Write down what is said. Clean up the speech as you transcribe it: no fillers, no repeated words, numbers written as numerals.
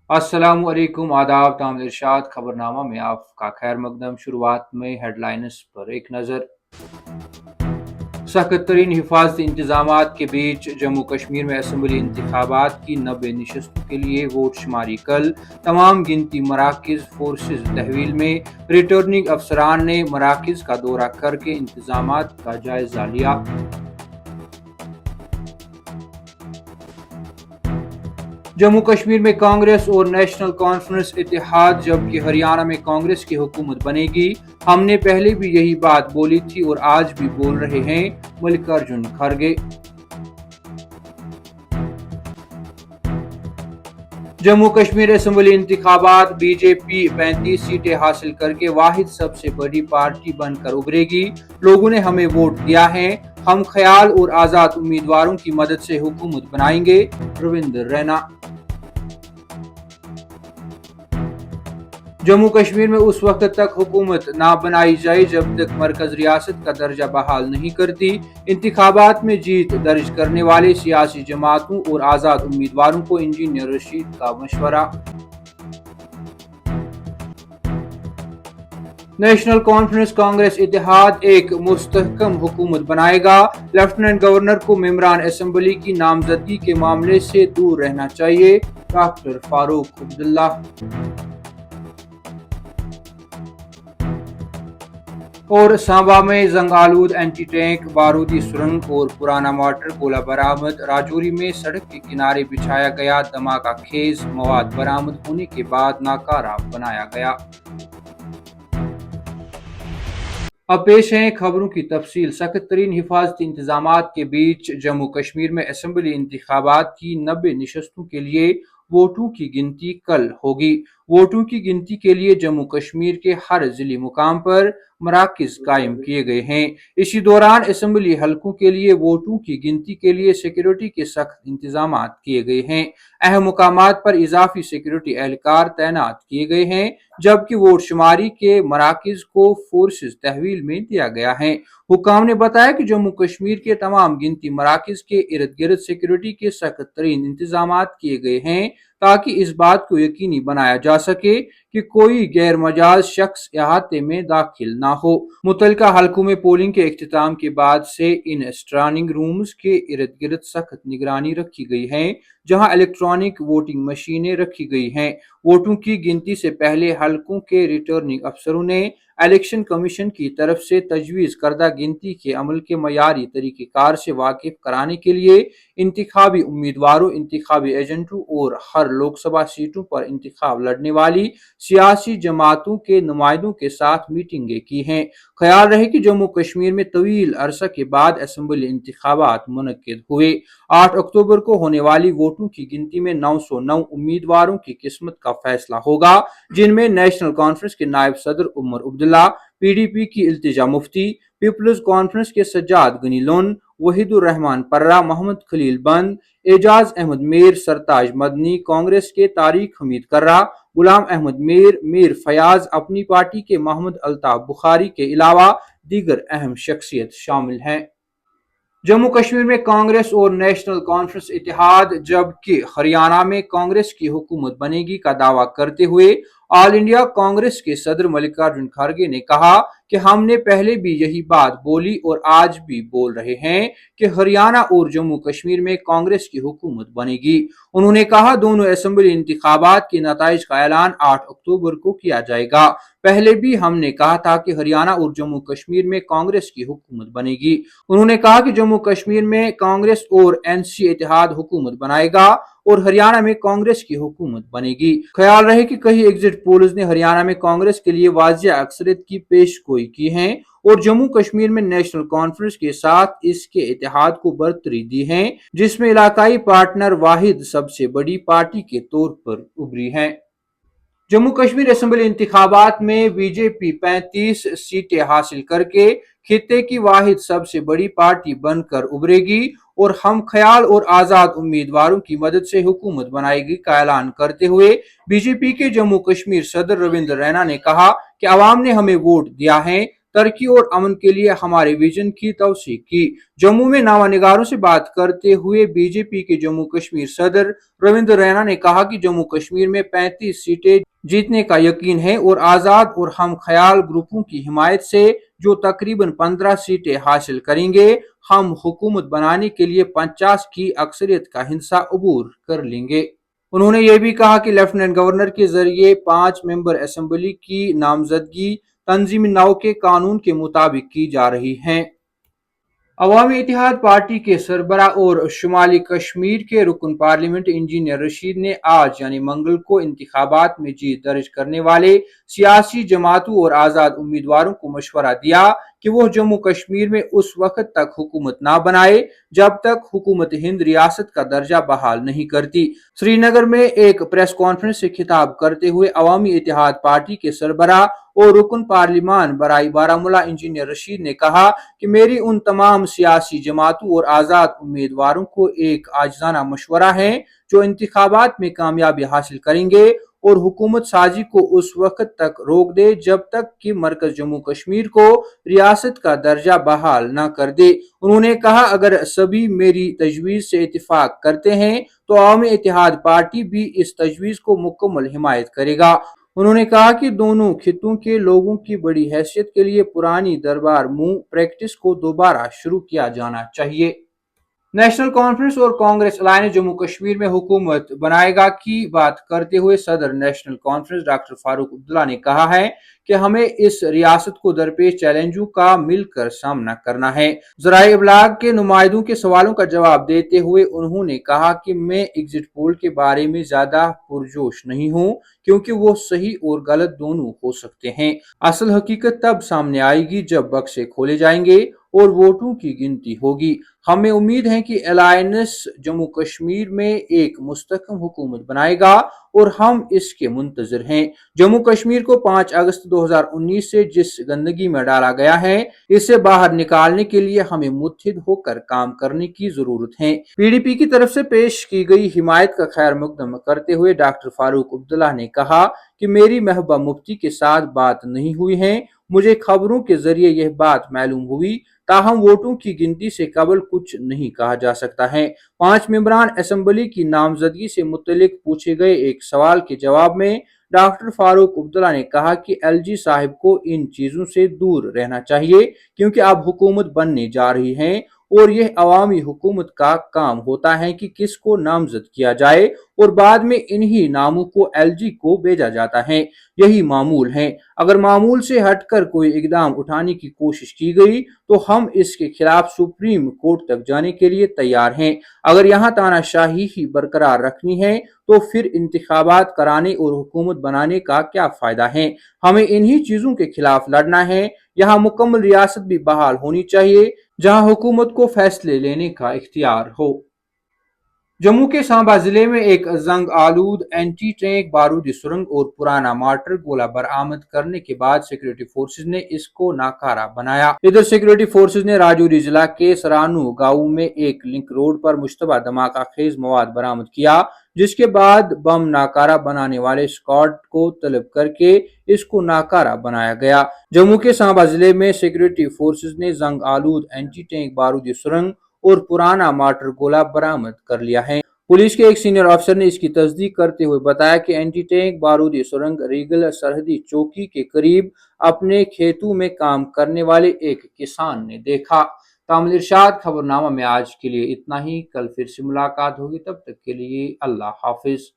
अस्सलाम वालेकुम, आदाब, तामील इरशाद। खबरनामा में आपका खैर मकदम। शुरुआत में हेडलाइंस पर एक नज़र। सख्त तरीन हिफाजती इंतजामात के बीच जम्मू कश्मीर में असम्बली इंतखाबात की 90 नशस्तों के लिए वोट शुमारी कल। तमाम गिनती मराकज़ फोर्सेज तहवील में। रिटर्निंग अफसरान ने मराकज़ का दौरा करके इंतजामात का जायजा लिया। जम्मू कश्मीर में कांग्रेस और नेशनल कॉन्फ्रेंस इत्तेहाद, जबकि हरियाणा में कांग्रेस की हुकूमत बनेगी। हमने पहले भी यही बात बोली थी और आज भी बोल रहे हैं, मल्लिकार्जुन खड़गे। जम्मू कश्मीर असम्बली इंतखाबात, बीजेपी 35 सीटें हासिल करके वाहिद सबसे बड़ी पार्टी बनकर उभरेगी। लोगों ने हमें वोट दिया है, हम ख्याल और आजाद उम्मीदवारों की मदद से हुकूमत बनाएंगे। रविंद्र रैना। जम्मू कश्मीर में उस वक्त तक हुकूमत ना बनाई जाए जब तक मरकज रियासत का दर्जा बहाल नहीं करती। इंतखाबात में जीत दर्ज करने वाले सियासी जमातों और आजाद उम्मीदवारों को इंजीनियर रशीद का मशवरा। नेशनल कॉन्फ्रेंस कांग्रेस इत्तेहाद एक मुस्तहकम हुकूमत बनाएगा। लेफ्टिनेंट गवर्नर को मेंबरान असम्बली की नामजदगी के मामले से दूर रहना चाहिए। डॉक्टर फारूक अब्दुल्ला। और सांबा में जंग आलूद एंटी टैंक बारूदी सुरंग और पुराना वाटर गोला बरामद। राजौरी में सड़क के किनारे बिछाया गया धमाका खेज मवाद बरामद होने के बाद नाकारा बनाया गया। अब पेश हैं खबरों की तफसील। सख्त तरीन हिफाजती इंतजामात के बीच जम्मू कश्मीर में असम्बली इंतखाबात की 90 नशस्तों के लिए वोटों की गिनती कल होगी। वोटों की गिनती के लिए जम्मू कश्मीर के हर जिली मुकाम पर मराकज कायम किए गए हैं। इसी दौरान असम्बली हलकों के लिए वोटों की गिनती के लिए सिक्योरिटी के सख्त इंतजाम किए गए हैं। अहम मुकामात पर इजाफी सिक्योरिटी एहलकार तैनात किए गए हैं, जबकि वोट शुमारी के मराकज को फोर्सेज तहवील में दिया गया है। हुकाम ने बताया कि जम्मू कश्मीर के तमाम गिनती मराकज के इर्द गिर्द सिक्योरिटी के सख्त तरीन इंतजाम किए गए हैं, ताकि इस बात को यकीनी बनाया जा सके कि कोई गैर मजाज शख्स अहाते में दाखिल ना हो। मुतलका हलकों में पोलिंग के इख्तिताम के बाद से इन स्ट्रांग रूम्स के इर्द गिर्द सख्त निगरानी रखी गई है, जहां इलेक्ट्रॉनिक वोटिंग मशीनें रखी गई हैं। वोटों की गिनती से पहले हलकों के रिटर्निंग अफसरों ने इलेक्शन कमीशन की तरफ से तजवीज़ करदा गिनती के अमल के मयारी तरीक़ेकार से वाकिफ कराने के लिए इंतखाबी उम्मीदवारों, इंतखाबी एजेंटों और हर लोकसभा सीटों पर इंतखाब लड़ने वाली सियासी जमातों के नुमाइंदों के साथ मीटिंगें की हैं। ख्याल रहे कि जम्मू कश्मीर में तवील अरसा के बाद असम्बली इंतखाबात मुनक्किद हुए। 8 अक्टूबर को होने वाली वोटों की गिनती में 909 उम्मीदवारों की किस्मत का फैसला होगा, जिनमें नेशनल कॉन्फ्रेंस के नायब सदर उमर अब्दुल्ला, पीडीपी की इल्तिजा मुफ्ती, पीपल्स कॉन्फ्रेंस के सज्जाद गनी लोन, वहीदुर रहमान पर्रा, मोहम्मद खलील बंद, एजाज अहमद मीर, सरताज मदनी, कांग्रेस के तारिक हमीद कर्रा, गुलाम अहमद मीर, मीर फयाज, अपनी पार्टी के मोहम्मद अल्ताफ बुखारी के अलावा दीगर अहम शख्सियत शामिल हैं। जम्मू कश्मीर में कांग्रेस और नेशनल कॉन्फ्रेंस इत्तेहाद, जबकि हरियाणा में कांग्रेस की हुकूमत बनेगी का दावा करते हुए ऑल इंडिया कांग्रेस के सदर मल्लिकार्जुन खड़गे ने कहा कि हमने पहले भी यही बात बोली और आज भी बोल रहे हैं कि हरियाणा और जम्मू कश्मीर में कांग्रेस की हुकूमत बनेगी। उन्होंने कहा, दोनों असम्बली इंतखाबात के नताइज का ऐलान 8 अक्टूबर को किया जाएगा। पहले भी हमने कहा था कि हरियाणा और जम्मू कश्मीर में कांग्रेस की हुकूमत बनेगी। उन्होंने कहा कि जम्मू कश्मीर में कांग्रेस और एनसी इत्तेहाद हुकूमत बनाएगा और हरियाणा में कांग्रेस की हुकूमत बनेगी। ख्याल रहे कि कई एग्जिट पोल्स ने हरियाणा में कांग्रेस के लिए वाजिया अक्सरियत की पेशगोई की है और जम्मू कश्मीर में नेशनल कॉन्फ्रेंस के साथ इसके इत्तेहाद को बरतरी दी है, जिसमें इलाकाई पार्टनर वाहिद सबसे बड़ी पार्टी के तौर पर उभरी है। जम्मू कश्मीर असम्बली इंतखाबात में बीजेपी 35 सीटें हासिल करके खित्ते की वाहिद सबसे बड़ी पार्टी बनकर उभरेगी और हम ख्याल और आजाद उम्मीदवारों की मदद से हुकूमत बनाएगी का ऐलान करते हुए बीजेपी के जम्मू कश्मीर सदर रविंद्र रैना ने कहा कि अवाम ने हमें वोट दिया है, तरक्की और अमन के लिए हमारे विजन की तौसीक की। जम्मू में नामा निगारों से बात करते हुए बीजेपी के जम्मू कश्मीर सदर रविंद्र रैना ने कहा कि जम्मू कश्मीर में 35 सीटें जीतने का यकीन है और आजाद और हम ख्याल ग्रुपों की हिमायत से जो तकरीबन 15 सीटें हासिल करेंगे, हम हुकूमत बनाने के लिए 50 की अक्सरियत का हिस्सा अबूर कर लेंगे। उन्होंने ये भी कहा कि लेफ्टिनेंट गवर्नर के जरिए 5 मेंबर असेंबली की नामजदगी तंजीमी नौ के कानून के मुताबिक की जा रही है। अवामी इत्तेहाद पार्टी के सरबरा और शुमाली कश्मीर के रुकन पार्लियामेंट इंजीनियर रशीद ने आज यानी मंगल को इंतखाबात में जीत दर्ज करने वाले सियासी जमातों और आजाद उम्मीदवारों को मशवरा दिया कि वो जम्मू कश्मीर में उस वक्त तक हुकूमत ना बनाए जब तक हुकूमत हिंद रियासत का दर्जा बहाल नहीं करती। श्रीनगर में एक प्रेस कॉन्फ्रेंस से खिताब करते हुए अवामी इत्तेहाद पार्टी के सरबरा और रुकन पार्लिमान बराई बारामूला इंजीनियर रशीद ने कहा कि मेरी उन तमाम सियासी जमातों और आजाद उम्मीदवारों को एक आजिज़ाना मशवरा है जो इंतखाबात में कामयाबी हासिल करेंगे और हुकूमत साजी को उस वक्त तक रोक दे जब तक कि मरकज जम्मू कश्मीर को रियासत का दर्जा बहाल न कर दे। उन्होंने कहा अगर सभी मेरी तजवीज से इत्तेफाक करते हैं तो अवामी इत्तेहाद पार्टी भी इस तजवीज को मुकम्मल हिमायत करेगा। उन्होंने कहा कि दोनों खित्तों के लोगों की बड़ी हैसियत के लिए पुरानी दरबार मूव प्रैक्टिस को दोबारा शुरू किया जाना चाहिए। नेशनल कॉन्फ्रेंस और कांग्रेस अलायंस जम्मू कश्मीर में हुकूमत बनाएगा की बात करते हुए सदर national conference doctor Farooq Abdullah ने कहा है कि हमें इस रियासत को दरपेश चैलेंजों का मिलकर सामना करना है। जराए इब्लाग के नुमाइंदों के सवालों का जवाब देते हुए उन्होंने कहा कि मैं एग्जिट पोल के बारे में ज्यादा पुरजोश नहीं हूं क्योंकि वो सही और गलत दोनों हो सकते हैं। असल हकीकत तब सामने आएगी जब बक्से खोले जाएंगे और वोटों की गिनती होगी। हमें उम्मीद है कि अलायंस जम्मू कश्मीर में एक मुस्तकम हुकूमत बनाएगा और हम इसके मुंतजर हैं। जम्मू कश्मीर को 5 अगस्त 2019 से जिस गंदगी में डाला गया है इसे बाहर निकालने के लिए हमें मुत्तहिद होकर काम करने की जरूरत है। पीडीपी की तरफ से पेश की गई हिमायत का खैर मकदम करते हुए डॉक्टर फारूक अब्दुल्ला ने कहा कि मेरी महबूबा मुफ्ती के साथ बात नहीं हुई है, मुझे खबरों के जरिए यह बात मालूम हुई, ताहम वोटों की गिनती से कबल कुछ नहीं कहा जा सकता है। 5 मेंबरान असेंबली की नामजदगी से मुतल्लिक पूछे गए एक सवाल के जवाब में डॉक्टर फारूक अब्दुल्ला ने कहा कि एलजी साहिब को इन चीजों से दूर रहना चाहिए क्योंकि अब हुकूमत बनने जा रही है और यह अवामी हुकूमत का काम होता है कि किसको नामजद किया जाए और बाद में इन्हीं नामों को एलजी को भेजा जाता है। यही मामूल है। अगर मामूल से हटकर कोई इकदाम उठाने की कोशिश की गई तो हम इसके खिलाफ सुप्रीम कोर्ट तक जाने के लिए तैयार हैं। अगर यहाँ तानाशाही ही बरकरार रखनी है तो फिर इंतखाबात कराने और हुकूमत बनाने का क्या फायदा है। हमें इन्हीं चीजों के खिलाफ लड़ना है। यहाँ मुकम्मल रियासत भी बहाल होनी चाहिए जहाँ हुकूमत को फैसले लेने का इख्तियार हो। जम्मू के सांबा जिले में एक जंग आलूद एंटी टैंक बारूदी सुरंग और पुराना मार्टर गोला बरामद करने के बाद सिक्योरिटी फोर्सेज ने इसको नाकारा बनाया। इधर सिक्योरिटी फोर्सेज ने राजौरी जिला के सरानू गांव में एक लिंक रोड पर मुश्तबा धमाका खेज मवाद बरामद किया, जिसके बाद बम नाकारा बनाने वाले स्क्वाड को तलब करके इसको नाकारा बनाया गया। जम्मू के सांबा जिले में सिक्योरिटी फोर्सेज ने जंग आलूद एंटी टैंक बारूदी सुरंग और पुराना मार्टर गोला बरामद कर लिया है। पुलिस के एक सीनियर अफसर ने इसकी तस्दीक करते हुए बताया कि एंटी टैंक बारूदी सुरंग रीगल सरहदी चौकी के करीब अपने खेतों में काम करने वाले एक किसान ने देखा। तामिल इरशाद खबरनामा में आज के लिए इतना ही। कल फिर से मुलाकात होगी, तब तक के लिए अल्लाह हाफिज।